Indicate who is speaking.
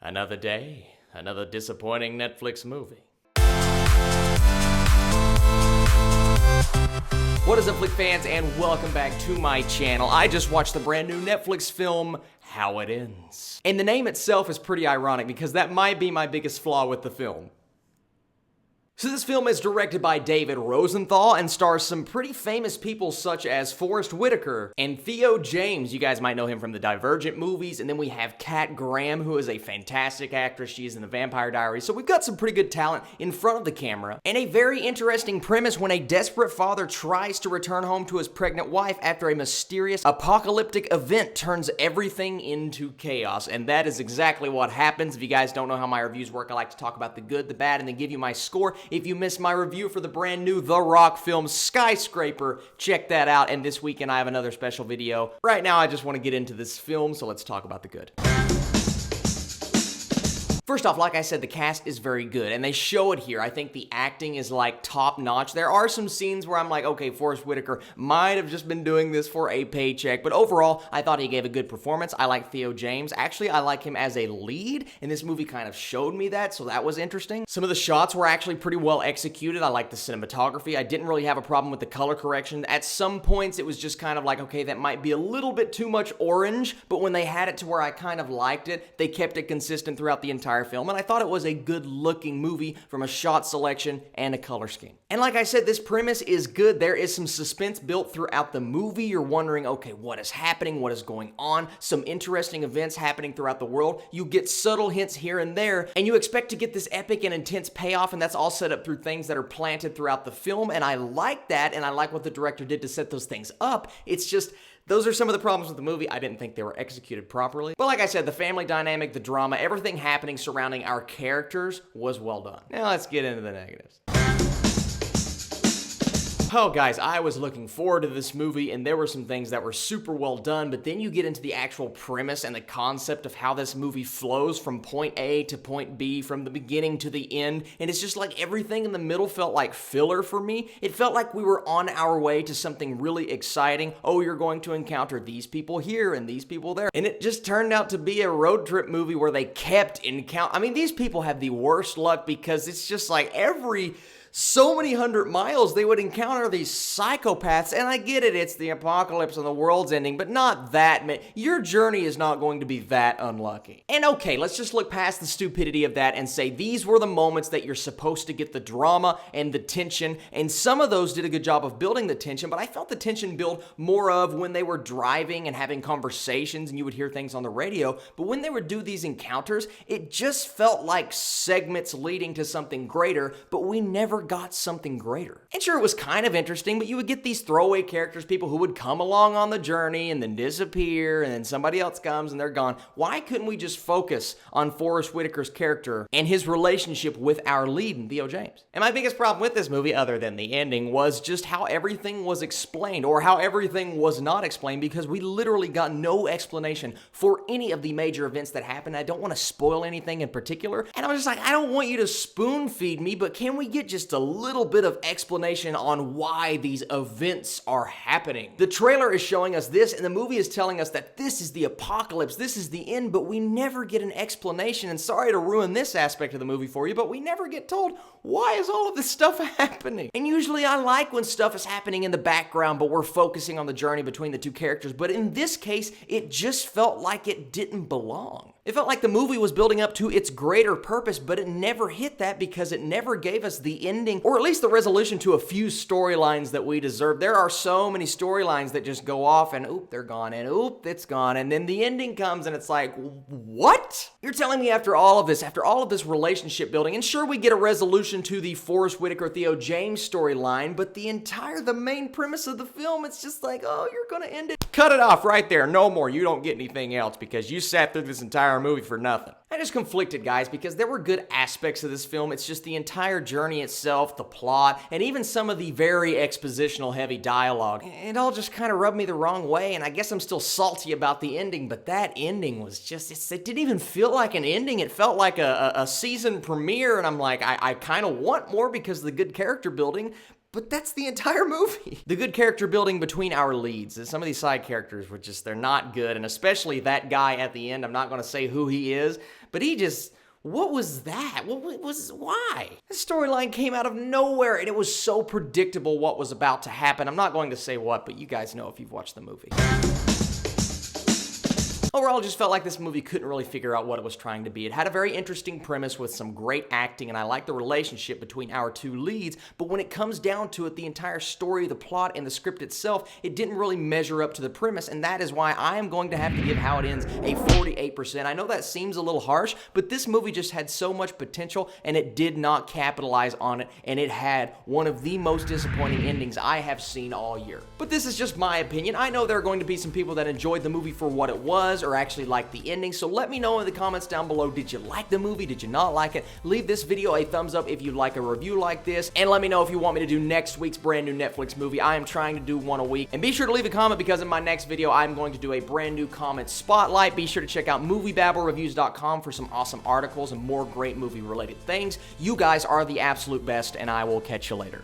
Speaker 1: Another day, another disappointing Netflix movie. What is up, Flick fans, and welcome back to my channel. I just watched the brand new Netflix film, How It Ends. And the name itself is pretty ironic because that might be my biggest flaw with the film. So this film is directed by David Rosenthal and stars some pretty famous people such as Forest Whitaker and Theo James. You guys might know him from the Divergent movies. And then we have Kat Graham, who is a fantastic actress. She is in the Vampire Diaries. So we've got some pretty good talent in front of the camera. And a very interesting premise when a desperate father tries to return home to his pregnant wife after a mysterious apocalyptic event turns everything into chaos. And that is exactly what happens. If you guys don't know how my reviews work, I like to talk about the good, the bad, and then give you my score. If you missed my review for the brand new The Rock film Skyscraper, check that out. And this weekend I have another special video. Right now I just want to get into this film, so let's talk about the good. First off, like I said, the cast is very good, and they show it here. I think the acting is, like, top-notch. There are some scenes where I'm like, okay, Forest Whitaker might have just been doing this for a paycheck, but overall, I thought he gave a good performance. I like Theo James. Actually, I like him as a lead, and this movie kind of showed me that, so that was interesting. Some of the shots were actually pretty well executed. I like the cinematography. I didn't really have a problem with the color correction. At some points, it was just kind of like, okay, that might be a little bit too much orange, but when they had it to where I kind of liked it, they kept it consistent throughout the entire film, and I thought it was a good-looking movie from a shot selection and a color scheme. And like I said, this premise is good. There is some suspense built throughout the movie. You're wondering, okay, what is happening? What is going on? Some interesting events happening throughout the world. You get subtle hints here and there, and you expect to get this epic and intense payoff, and that's all set up through things that are planted throughout the film, and I like that, and I like what the director did to set those things up. It's just, those are some of the problems with the movie. I didn't think they were executed properly. But like I said, the family dynamic, the drama, everything happening surrounding our characters was well done. Now let's get into the negatives. Oh, guys, I was looking forward to this movie, and there were some things that were super well done, but then you get into the actual premise and the concept of how this movie flows from point A to point B, from the beginning to the end, and it's just like everything in the middle felt like filler for me. It felt like we were on our way to something really exciting. Oh, you're going to encounter these people here and these people there, and it just turned out to be a road trip movie where they kept encountering. I mean, these people have the worst luck because it's just like every so many hundred miles, they would encounter these psychopaths, and I get it, it's the apocalypse and the world's ending, but not that, man. Your journey is not going to be that unlucky. And okay, let's just look past the stupidity of that and say these were the moments that you're supposed to get the drama and the tension, and some of those did a good job of building the tension, but I felt the tension build more of when they were driving and having conversations and you would hear things on the radio, but when they would do these encounters, it just felt like segments leading to something greater, but we never got something greater. And sure, it was kind of interesting, but you would get these throwaway characters, people who would come along on the journey and then disappear, and then somebody else comes and they're gone. Why couldn't we just focus on Forest Whitaker's character and his relationship with our lead, Theo James? And my biggest problem with this movie, other than the ending, was just how everything was explained, or how everything was not explained, because we literally got no explanation for any of the major events that happened. I don't want to spoil anything in particular, and I was just like, I don't want you to spoon feed me, but can we get just a little bit of explanation on why these events are happening? The trailer is showing us this, and the movie is telling us that this is the apocalypse, this is the end, but we never get an explanation, and sorry to ruin this aspect of the movie for you, but we never get told why is all of this stuff happening. And usually I like when stuff is happening in the background, but we're focusing on the journey between the two characters, but in this case, it just felt like it didn't belong. It felt like the movie was building up to its greater purpose, but it never hit that because it never gave us the ending, or at least the resolution to a few storylines that we deserve. There are so many storylines that just go off and oop, they're gone, and oop, it's gone, and then the ending comes and it's like, what? You're telling me after all of this relationship building, and sure, we get a resolution to the Forest Whitaker Theo James storyline, but the main premise of the film, it's just like, oh, you're gonna end it. Cut it off right there, no more, you don't get anything else because you sat through this entire movie for nothing. I just conflicted, guys, because there were good aspects of this film. It's just the entire journey itself, the plot, and even some of the very expositional heavy dialogue. It all just kind of rubbed me the wrong way, and I guess I'm still salty about the ending, but that ending was just, it didn't even feel like an ending. It felt like a season premiere, and I'm like, I kind of want more because of the good character building, But that's the entire movie. The good character building between our leads. Some of these side characters were just, they're not good. And especially that guy at the end, I'm not going to say who he is, but he just, what was that? Why? This storyline came out of nowhere and it was so predictable what was about to happen. I'm not going to say what, but you guys know if you've watched the movie. Overall, I just felt like this movie couldn't really figure out what it was trying to be. It had a very interesting premise with some great acting, and I like the relationship between our two leads, but when it comes down to it, the entire story, the plot, and the script itself, it didn't really measure up to the premise, and that is why I am going to have to give How It Ends a 48%. I know that seems a little harsh, but this movie just had so much potential, and it did not capitalize on it, and it had one of the most disappointing endings I have seen all year. But this is just my opinion. I know there are going to be some people that enjoyed the movie for what it was, or actually like the ending, so let me know in the comments down below, did you like the movie, did you not like it? Leave this video a thumbs up if you like a review like this, and let me know if you want me to do next week's brand new Netflix movie. I am trying to do one a week, and be sure to leave a comment because in my next video, I'm going to do a brand new comment spotlight. Be sure to check out MovieBabbleReviews.com for some awesome articles and more great movie related things. You guys are the absolute best, and I will catch you later.